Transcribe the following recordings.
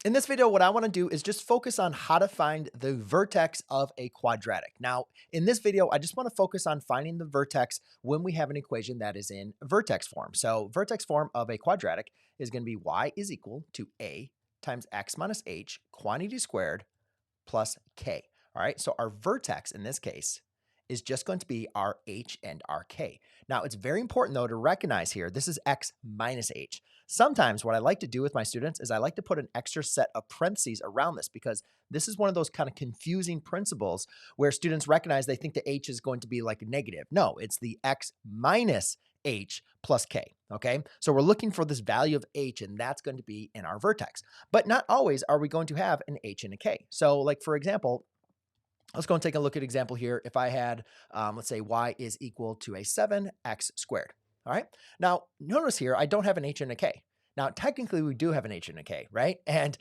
In this video, what I want to do is just focus on how to find the vertex of a quadratic. Now, in this video, I just want to focus on finding the vertex when we have an equation that is in vertex form. So vertex form of a quadratic is going to be y is equal to a times x minus h quantity squared plus k. All right, so our vertex in this case is just going to be our h and our k. Now, it's very important, though, to recognize here, this is x minus h. Sometimes what I like to do with my students is I like to put an extra set of parentheses around this because this is one of those kind of confusing principles where students recognize they think the h is going to be like a negative. No, it's the x minus h plus k, okay? So we're looking for this value of h, and that's going to be in our vertex. But not always are we going to have an h and a k. So like, for example, let's go and take a look at example here. If I had, let's say y is equal to a 7x squared. All right. Now, notice here, I don't have an h and a k. Now, technically, we do have an h and a k, right? And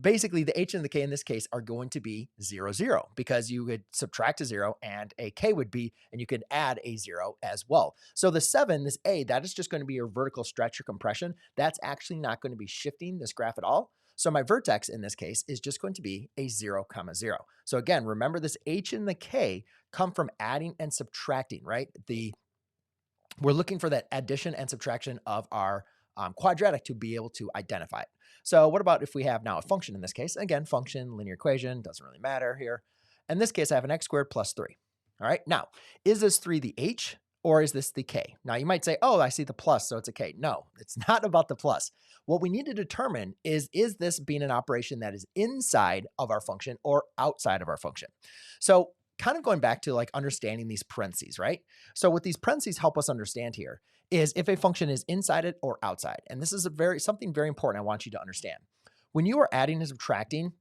basically, the h and the k in this case are going to be 0, 0, because you would subtract a 0 and a k would be, and you could add a 0 as well. So the 7, this a, that is just going to be your vertical stretch or compression. That's actually not going to be shifting this graph at all. So my vertex in this case is just going to be a 0, 0. So again, remember this h and the k come from adding and subtracting, right? We're looking for that addition and subtraction of our quadratic to be able to identify it. So what about if we have now a function in this case? Again, function, linear equation, doesn't really matter here. In this case, I have an x squared plus 3. All right, now, is this 3 the h or is this the k? Now, you might say, oh, I see the plus, so it's a k. No, it's not about the plus. What we need to determine is this being an operation that is inside of our function or outside of our function? So kind of going back to like understanding these parentheses, right? So what these parentheses help us understand here is if a function is inside it or outside. And this is something very important I want you to understand. When you are adding and subtracting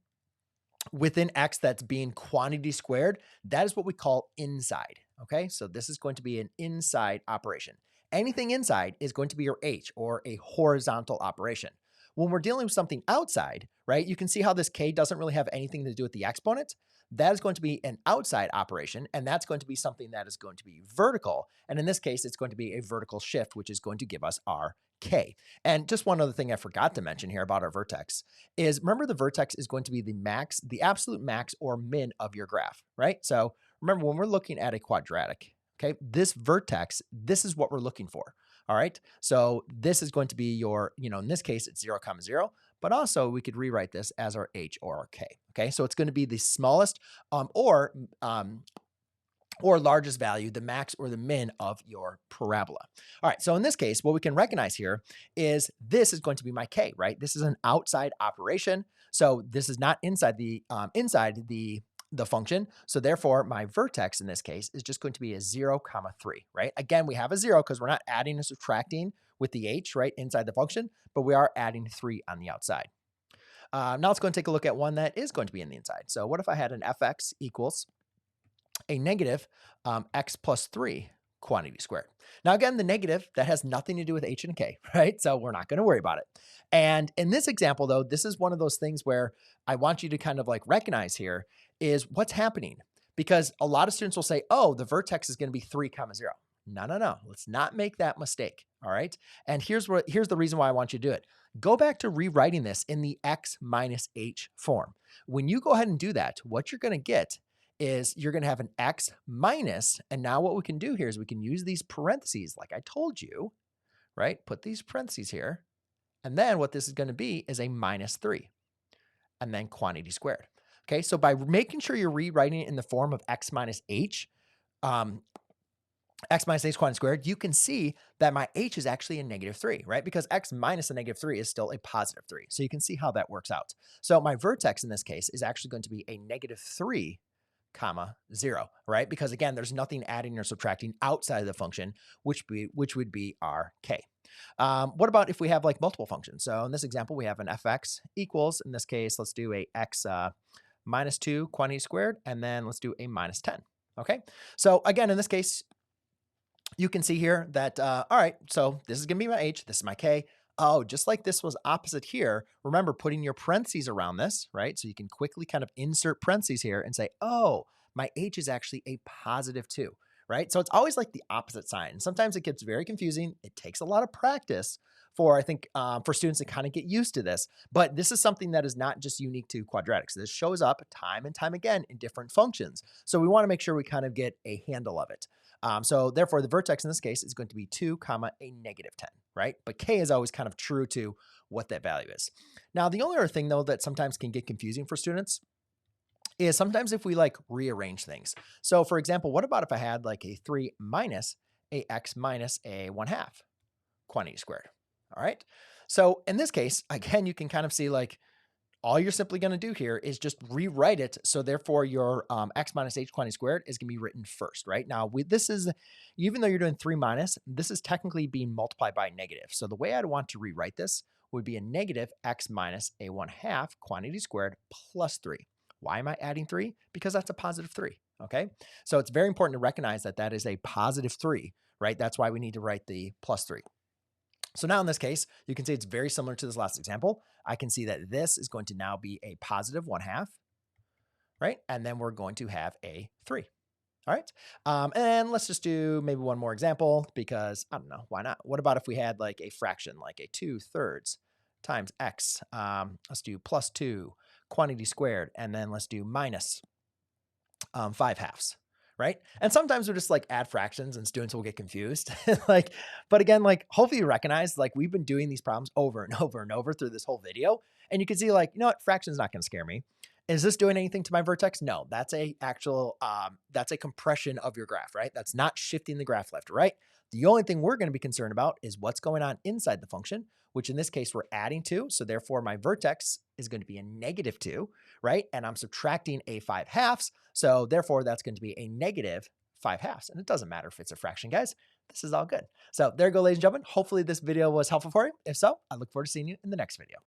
within x that's being quantity squared, that is what we call inside, okay? So this is going to be an inside operation. Anything inside is going to be your h, or a horizontal operation. When we're dealing with something outside, right, you can see how this k doesn't really have anything to do with the exponent. That is going to be an outside operation, and that's going to be something that is going to be vertical. And in this case, it's going to be a vertical shift, which is going to give us our k. And just one other thing I forgot to mention here about our vertex is, remember, the vertex is going to be the max, the absolute max or min of your graph, right? So remember, when we're looking at a quadratic, okay, this vertex, this is what we're looking for. All right. So this is going to be your, in this case, it's 0, 0, but also we could rewrite this as our h or our k. Okay. So it's going to be the smallest or largest value, the max or the min of your parabola. All right. So in this case, what we can recognize here is this is going to be my k, right? This is an outside operation. So this is not inside the function. So therefore, my vertex in this case is just going to be a 0, 3, right? Again, we have a 0 because we're not adding or subtracting with the h, right, inside the function, but we are adding 3 on the outside. Now let's go and take a look at one that is going to be in the inside. So what if I had an fx equals a negative x plus 3 quantity squared? Now, again, the negative, that has nothing to do with h and k, right? So we're not going to worry about it. And in this example, though, this is one of those things where I want you to kind of like recognize here is what's happening, because a lot of students will say, oh, the vertex is going to be 3, 0. No, no, no. Let's not make that mistake. All right. And here's the reason why I want you to do it. Go back to rewriting this in the x minus h form. When you go ahead and do that, what you're going to get is you're going to have an x minus, and now what we can do here is we can use these parentheses like I told you, right? Put these parentheses here. And then what this is going to be is a minus 3, and then quantity squared. Okay, so by making sure you're rewriting it in the form of x minus h, x minus h quantity squared, you can see that my h is actually a negative 3, right? Because x minus a negative 3 is still a positive 3. So you can see how that works out. So my vertex in this case is actually going to be a negative 3, 0, right? Because again, there's nothing adding or subtracting outside of the function, which would be our k. What about if we have like multiple functions? So in this example, we have an fx equals, in this case, let's do a x minus 2 quantity squared, and then let's do a minus 10. Okay. So again, in this case, you can see here that, all right, so this is going to be my h, this is my k. Oh, just like this was opposite here, remember putting your parentheses around this, right? So you can quickly kind of insert parentheses here and say, oh, my h is actually a positive 2, right? So it's always like the opposite sign. Sometimes it gets very confusing. It takes a lot of practice for, I think, for students to kind of get used to this. But this is something that is not just unique to quadratics. This shows up time and time again in different functions. So we want to make sure we kind of get a handle of it. So therefore, the vertex in this case is going to be 2 comma a negative 10, right? But k is always kind of true to what that value is. Now, the only other thing, though, that sometimes can get confusing for students is sometimes if we like rearrange things. So for example, what about if I had like a 3 minus a x minus a 1/2 quantity squared? All right. So in this case, again, you can kind of see like all you're simply going to do here is just rewrite it. So therefore your x minus h quantity squared is going to be written first, right? Now this is, even though you're doing 3 minus, this is technically being multiplied by negative. So the way I'd want to rewrite this would be a negative x minus a 1/2 quantity squared plus 3. Why am I adding 3? Because that's a positive 3, okay? So it's very important to recognize that that is a positive 3, right? That's why we need to write the plus 3. So now in this case, you can see it's very similar to this last example. I can see that this is going to now be a positive 1/2, right? And then we're going to have a 3. All right. And let's just do maybe one more example because I don't know, why not? What about if we had like a fraction, like a 2/3 times x? Let's do plus 2 quantity squared, and then let's do minus 5/2, right? And sometimes we just like add fractions and students will get confused. Like, but again, like hopefully you recognize, like we've been doing these problems over and over and over through this whole video. And you can see like, you know what, fraction's not going to scare me. Is this doing anything to my vertex? No, that's a actual, that's a compression of your graph, right? That's not shifting the graph left or right. The only thing we're going to be concerned about is what's going on inside the function, which in this case we're adding 2. So therefore my vertex is going to be a negative 2, right? And I'm subtracting a 5/2. So therefore that's going to be a negative 5/2. And it doesn't matter if it's a fraction, guys. This is all good. So there you go, ladies and gentlemen. Hopefully this video was helpful for you. If so, I look forward to seeing you in the next video.